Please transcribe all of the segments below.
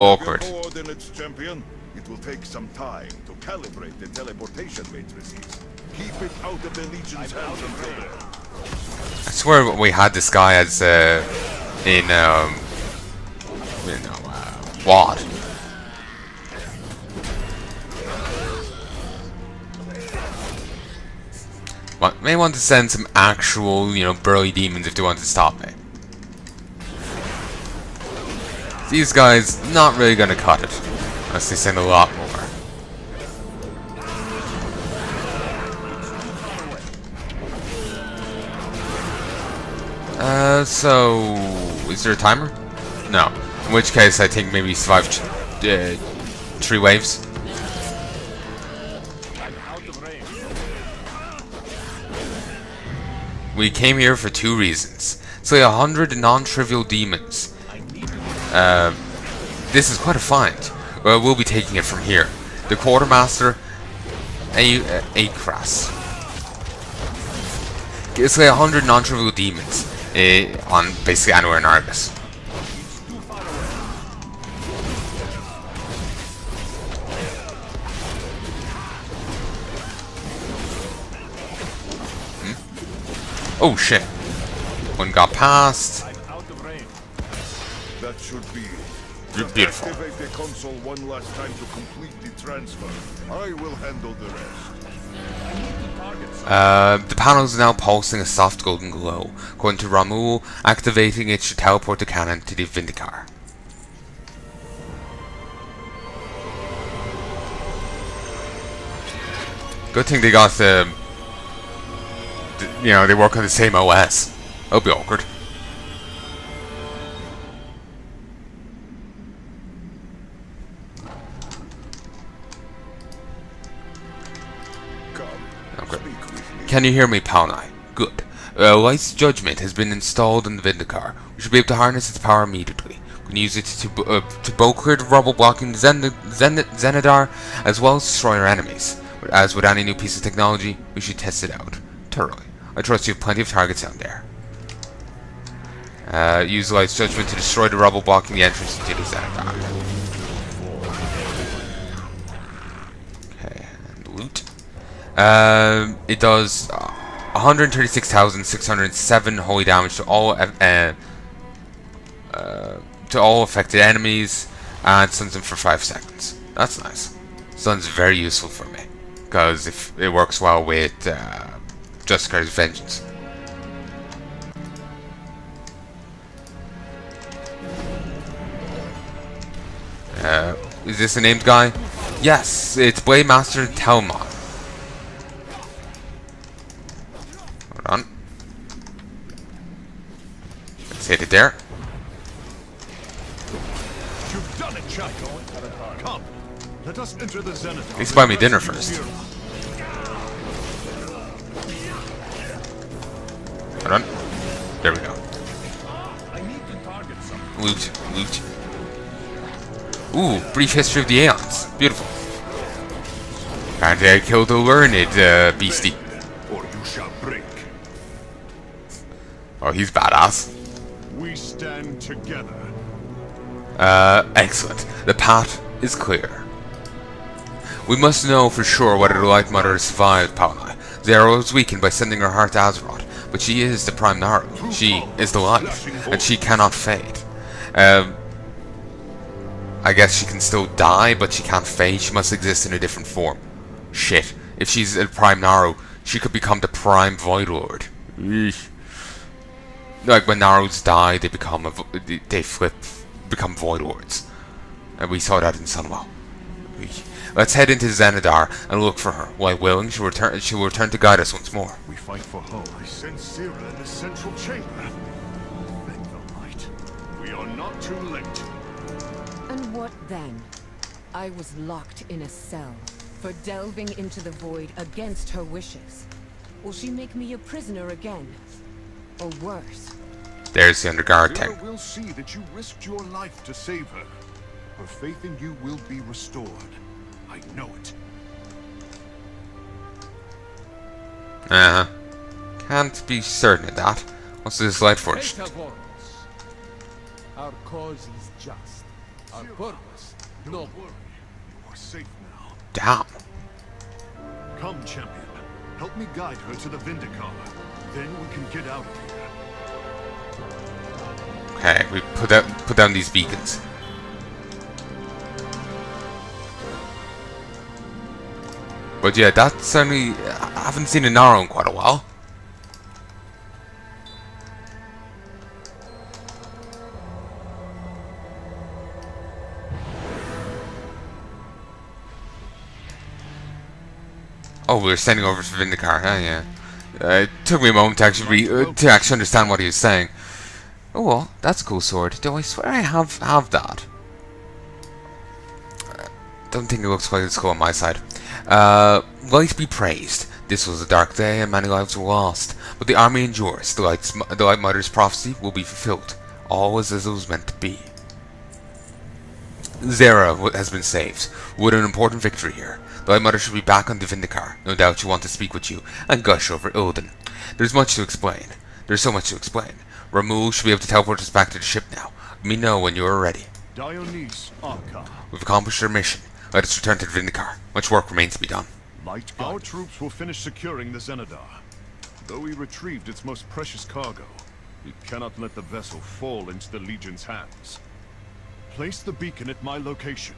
awkward. Coordinates, champion. It will take some time to calibrate the teleportation matrices. Keep it out of the Legion's hands until then. I swear we had this guy as WAD. But may want to send some actual, burly demons if they want to stop me. These guys not really gonna cut it unless they send a lot more. So is there a timer? No. In which case, I think maybe survive 3 waves. We came here for 2 reasons. Slay 100 non-trivial demons. This is quite a find. Well, we'll be taking it from here. The Quartermaster, Acras. Slay 100 non-trivial demons on basically anywhere in Argus. Oh shit! One got past. That should be Beautiful. Activate the console one last time to complete the transfer. I will handle the rest. The panel is now pulsing a soft golden glow. According to Ramul, activating it should teleport the cannon to the Vindicar. Good thing they got they work on the same OS. That'll be awkward. Can you hear me, Palnai? Good. Light's judgment has been installed in the Vindicar. We should be able to harness its power immediately. We can use it to both clear the rubble blocking the Zenadar, as well as destroy our enemies. But as with any new piece of technology, we should test it out thoroughly. I trust you have plenty of targets down there. Use Light's judgment to destroy the rubble blocking the entrance into the Zenadar. Okay, and loot. It does 136,607 holy damage to all affected enemies, and stuns them for 5 seconds. That's nice. Stuns very useful for me because if it works well with Justicar's Vengeance. Is this a named guy? Yes, it's Blade Master Telmon. On. Let's hit it there. You've done it, champion. Come, let us enter the Zenith. Please buy me dinner first. Hold on. There we go. I need to target something. Loot, loot. Ooh, brief history of the Aeons. Beautiful. And I killed the learned beastie. Or you shall break. Oh, he's badass. We stand together. Excellent. The path is clear. We must know for sure whether the Light Mother has survived Palnai. Zara was weakened by sending her heart to Azeroth, but she is the Prime Naru. She is the light, and she cannot fade. I guess she can still die, but she can't fade. She must exist in a different form. Shit. If she's a Prime Naru, she could become the Prime Void Lord. Eesh. Like when Narus die, they become become Void Lords, and we saw that in Sunwell. Let's head into Zenadar and look for her. While willing, she'll return to guide us once more. We fight for hope. I sense Sira in the central chamber. Thank the light. We are not too late. And what then? I was locked in a cell for delving into the void against her wishes. Will she make me a prisoner again? Or worse? There's the underguard Sira tank. will see that you risked your life to save her. Her faith in you will be restored. I know it. Can't be certain of that. What's this light forged? Our cause is just. Our purpose, noble. You are safe now. Damn. Come, champion. Help me guide her to the Vindicar. Then we can get out of here. Okay, we put down these beacons. But yeah, that's certainly... I haven't seen a Naro in quite a while. Oh, we're sending over to Vindicar, huh? Yeah. It took me a moment to actually understand what he was saying. Oh well, that's a cool sword. Do I swear I have that? Don't think it looks quite as cool on my side. Light be praised. This was a dark day and many lives were lost. But the army endures. The Light Mother's prophecy will be fulfilled. All is as it was meant to be. Zera has been saved. What an important victory here. The Light Mother should be back on the Vindicar. No doubt she'll want to speak with you and gush over Ilden. There's much to explain. There's so much to explain. Ramul should be able to teleport us back to the ship now. Let me know when you are ready. Dionyse Arca. We've accomplished our mission. Let us return to the Vindicar. Much work remains to be done. Light guide. Our troops will finish securing the Xenadar. Though we retrieved its most precious cargo, we cannot let the vessel fall into the Legion's hands. Place the beacon at my location.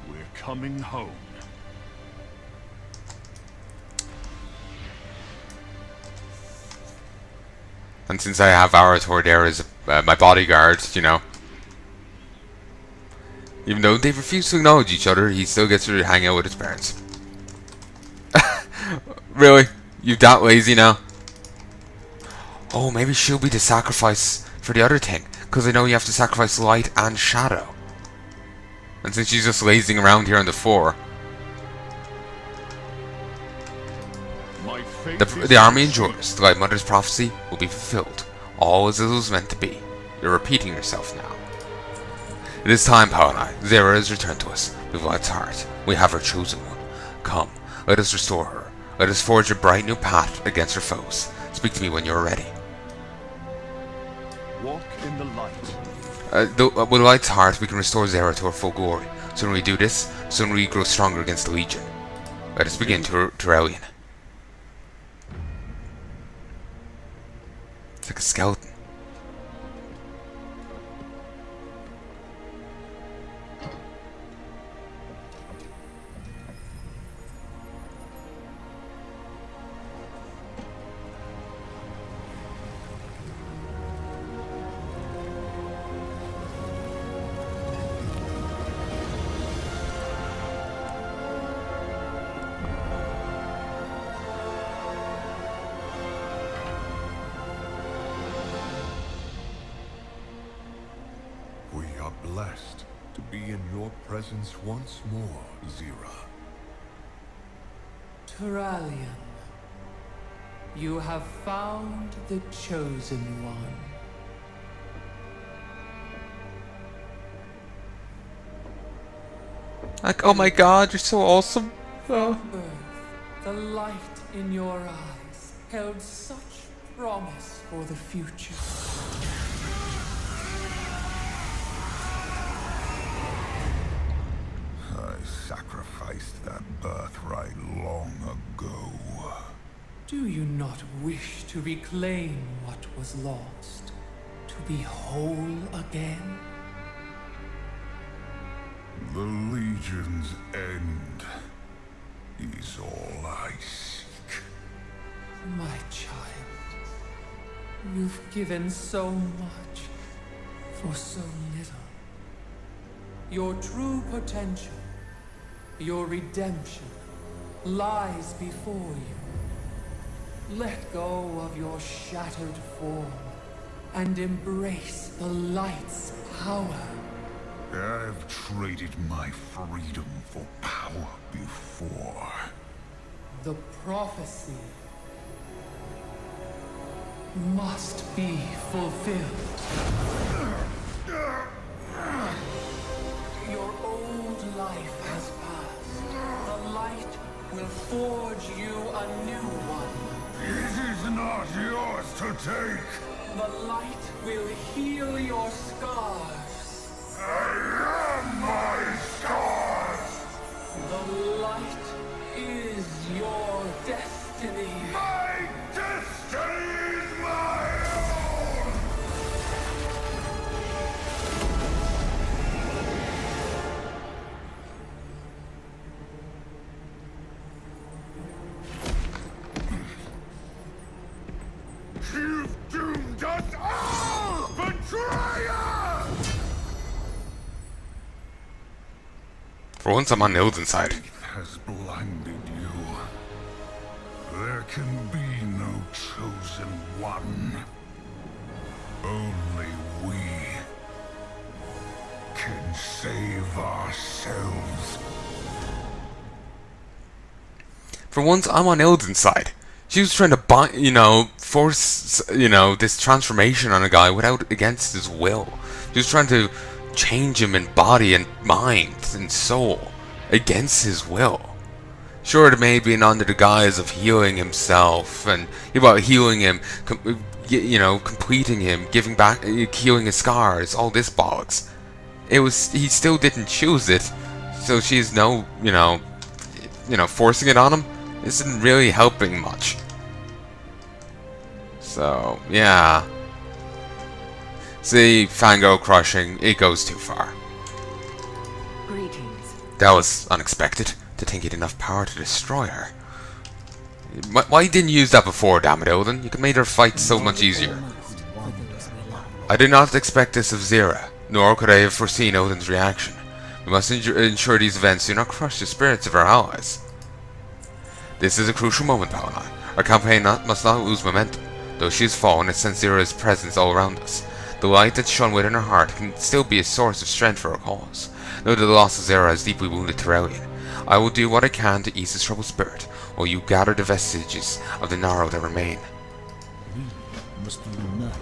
We're coming home. And since I have Arator there as my bodyguard, you know. Even though they refuse to acknowledge each other, he still gets to hang out with his parents. Really? You that lazy now? Oh, maybe she'll be the sacrifice for the other thing. Because I know you have to sacrifice light and shadow. And since she's just lazing around here on the floor. The army endures. The Light Mother's prophecy will be fulfilled. All as it was meant to be. You're repeating yourself now. It is time, Palnai. Zera has returned to us. With Light's heart. We have her chosen one. Come, let us restore her. Let us forge a bright new path against her foes. Speak to me when you are ready. Walk in the light. With Light's heart, we can restore Zera to her full glory. Sooner we do this, sooner we grow stronger against the Legion. Let us begin, Turelian. It's like a skeleton. We are blessed to be in your presence once more, Zera. Turalian, you have found the chosen one. Like, oh my god, you're so awesome. From birth, the light in your eyes held such promise for the future. I sacrificed that birthright long ago. Do you not wish to reclaim what was lost? To be whole again? The Legion's end is all I seek. My child, you've given so much for so little. Your true potential, your redemption, lies before you. Let go of your shattered form and embrace the light's power. I've traded my freedom for power before. The prophecy must be fulfilled. Your old life has passed. The light will forge you a new one. It is not yours to take. The light will heal your scars. For once, I'm on Ilden's side. Faith has blinded you. There can be no chosen one. Only we can save ourselves. For once, I'm on Ilden's side. She was trying to force, this transformation on a guy against his will. She was trying to change him in body and mind and soul against his will. Sure, it may have been under the guise of healing himself and healing him, completing him, giving back, healing his scars, all this bollocks. He still didn't choose it, so she's forcing it on him isn't really helping much. So, yeah. See, Fango crushing, it goes too far. Greetings. That was unexpected, to think he'd enough power to destroy her. Why didn't you use that before, damn it, Ilden? You could make her fight so much easier. I did not expect this of Zira, nor could I have foreseen Ilden's reaction. We must ensure these events do not crush the spirits of our allies. This is a crucial moment, Palnai. Our campaign must not lose momentum. Though she has fallen, it sends Zira's presence all around us. The light that shone within her heart can still be a source of strength for our cause. Know that the loss of Zira has deeply wounded Tyrellian. I will do what I can to ease his troubled spirit, while you gather the vestiges of the Naro that remain. We must unite.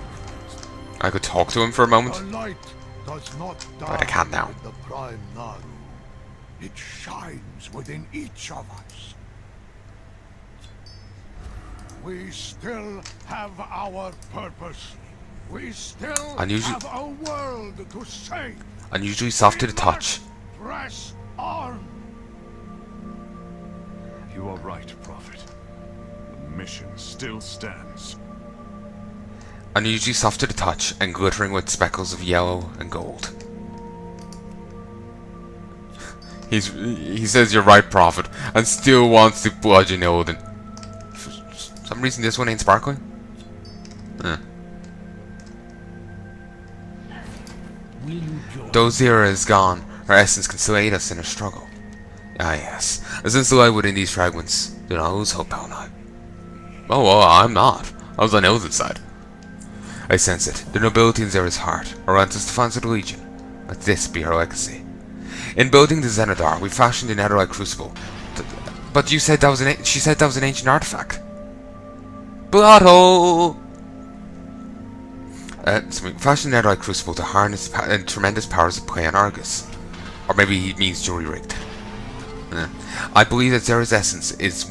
I could talk to him for a moment, The light does not die but I can't now. with the prime Naru. It shines within each of us. We still have our purpose. We still have a world to save. Unusually soft to the touch. Press on. You are right, Prophet. The mission still stands. Unusually soft to the touch and glittering with speckles of yellow and gold. He says you're right, Prophet, and still wants to bludgeon Ilden. For some reason this one ain't sparkling? Though Zira is gone, her essence can still aid us in our struggle. Ah yes, since the light within these fragments, do not lose hope, Palnai. Oh well, I'm not. I was on Ilden's side. I sense it, the nobility in Zira's heart, Aranta's defiance of the Legion. Let this be her legacy. In building the Zenithar, we fashioned a netherite crucible. But you said that was she said that was an ancient artifact. Plot hole! So we fashioned a netherite crucible to harness the tremendous powers of play on Argus. Or maybe he means jury-rigged. I believe that Zera's essence is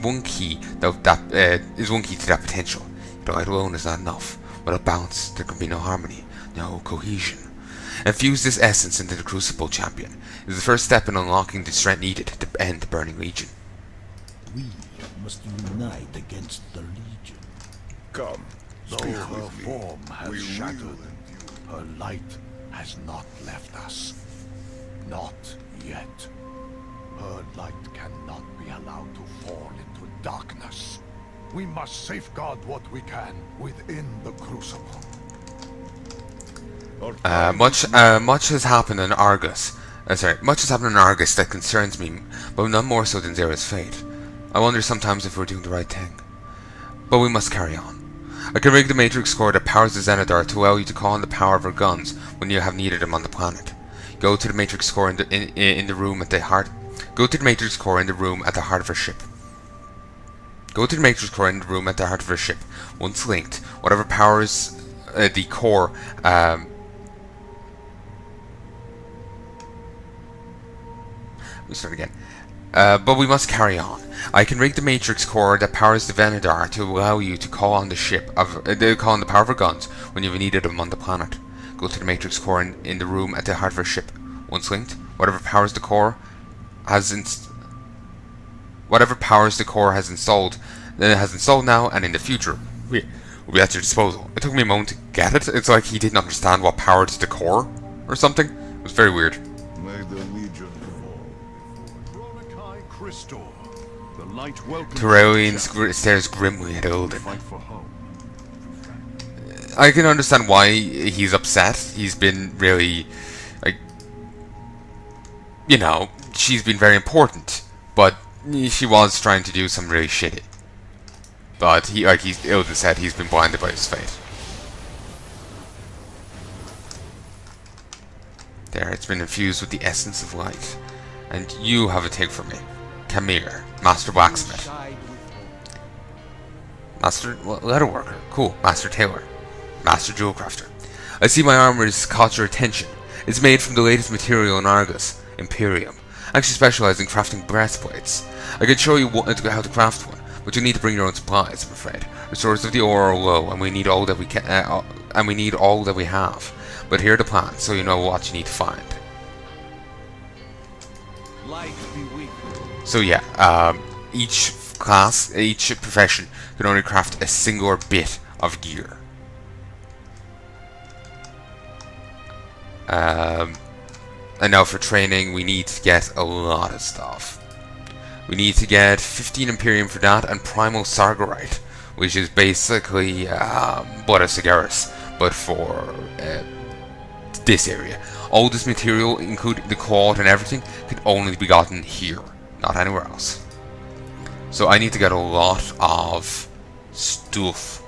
one key is one key to that potential. The light alone is not enough. Without balance, there can be no harmony, no cohesion. Infuse this essence into the Crucible, champion. It is the first step in unlocking the strength needed to end the Burning Legion. We must unite against the Legion. Come. Though her form has shattered, Her light has not left us. Not yet. Her light cannot be allowed to fall into darkness. We must safeguard what we can within the Crucible. Much has happened in Argus. Much has happened in Argus that concerns me, but none more so than Zera's fate. I wonder sometimes if we're doing the right thing. But we must carry on. I can rig the Matrix core that powers the Zenithar to allow you to call on the power of our guns when you have needed them on the planet. Go to the Matrix core in the room at the heart. Go to the Matrix core in the room at the heart of our ship. Go to the Matrix core in the room at the heart of our ship. Once linked, whatever powers the core. Let me start again. But we must carry on. I can rig the Matrix core that powers the Zenithar to allow you to call on the call on the power of our guns when you've needed them on the planet. Go to the Matrix core in the room at the heart of our ship. Once linked, whatever powers the core has installed now and in the future will be at your disposal. It took me a moment to get it. It's like he didn't understand what powered the core or something. It was very weird. may the Legion fall. Crystal, the light welcomes Tyrellian stares grimly at Ilden. fight for home. I can understand why he's upset. He's been really, like, you know, she's been very important, but she was trying to do some really shitty. But Ilden said, he's been blinded by his fate. There, it's been infused with the essence of light. And you have a thing for me. Kamir, Master Blacksmith. Master Leatherworker. Cool. Master Tailor. Master Jewelcrafter. I see my armor has caught your attention. It's made from the latest material in Argus, Imperium. I actually specialize in crafting breastplates. I could show you how to craft one, but you need to bring your own supplies, I'm afraid. The stores of the ore are low, and we need all that we can, and we need all that we have. But here are the plans, so you know what you need to find. So yeah, each class, each profession can only craft a singular bit of gear. And now for training, we need to get a lot of stuff. We need to get 15 Imperium for that, and Primal Sargarite, which is basically Blood of Sagaris, but for this area. All this material, including the cloth and everything, can only be gotten here, not anywhere else. So I need to get a lot of stuff.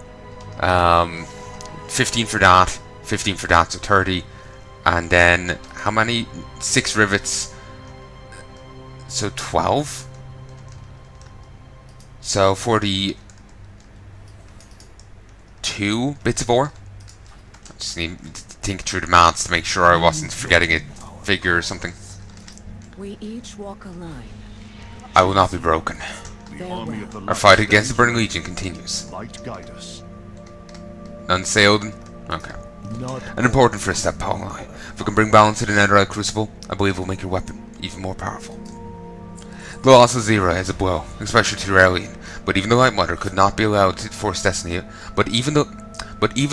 15 for that, 15 for that, so 30. And then, how many? 6 rivets. So 12? So 42 bits of ore. I just need to think through the maths to make sure I wasn't forgetting a figure or something. We each walk a line. I will not be broken. The army of the Our light fight against the Burning Legion continues. Light guide us. None to say, Odin? Okay. Not An important first step, Palnai. If we can bring balance to the Netherite Crucible, I believe we'll make your weapon even more powerful. The loss of Zira is a blow, especially to Aurelian, but even the Light Mother could not be allowed to force destiny. But even the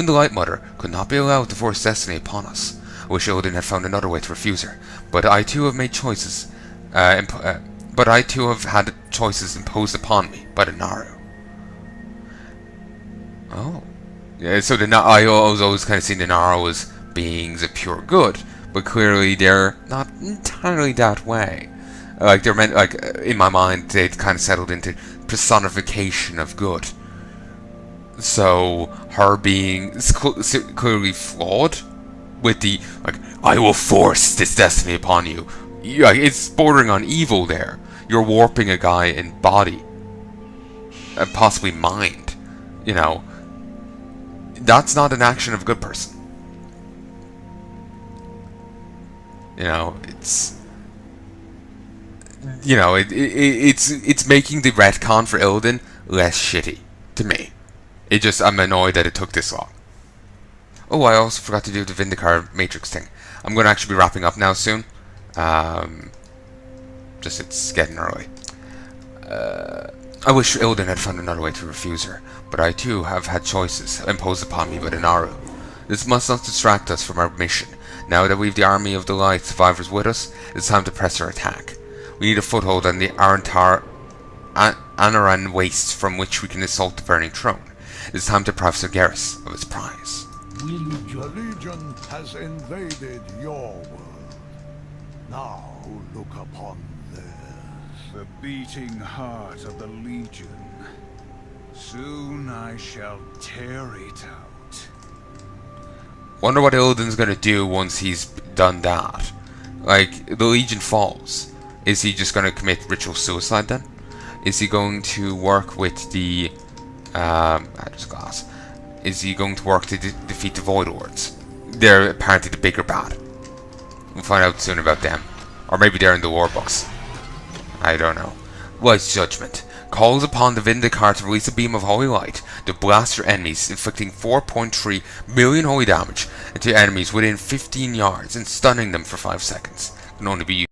Light Mother could not be allowed to force destiny upon us. I wish Odin had found another way to refuse her, but I too have made choices. But I too have had choices imposed upon me by the Naru. Oh. Yeah, so I was always kind of seen the Naru as beings of pure good, but clearly they're not entirely that way. Like, they're meant, like, in my mind, they'd kind of settled into personification of good. So, her being clearly flawed with the, like, I will force this destiny upon you. Yeah, it's bordering on evil there. You're warping a guy in body. And possibly mind. You know. That's not an action of a good person. You know, it's... You know, it's making the retcon for Illidan less shitty. To me. I'm annoyed that it took this long. Oh, I also forgot to do the Vindicar Matrix thing. I'm going to actually be wrapping up now soon. It's getting early. I wish Illidan had found another way to refuse her, but I too have had choices imposed upon me by the Naru. This must not distract us from our mission. Now that we've the army of the light survivors with us, it's time to press our attack. We need a foothold on the Anaran wastes from which we can assault the burning throne. It's time to deprive Sargeras of its prize. The Legion has invaded your world. Now look upon theirs. The beating heart of the Legion. Soon I shall tear it out. Wonder what Illidan's gonna do once he's done that. Like, the Legion falls. Is he just gonna commit ritual suicide then? Is he going to work with the... just glass. Is he going to work to defeat the Void Lords? They're apparently the bigger bad. We'll find out soon about them. Or maybe they're in the war books. I don't know. Wise judgment calls upon the Vindicar to release a beam of holy light to blast your enemies, inflicting 4.3 million holy damage into enemies within 15 yards and stunning them for 5 seconds. Can only be used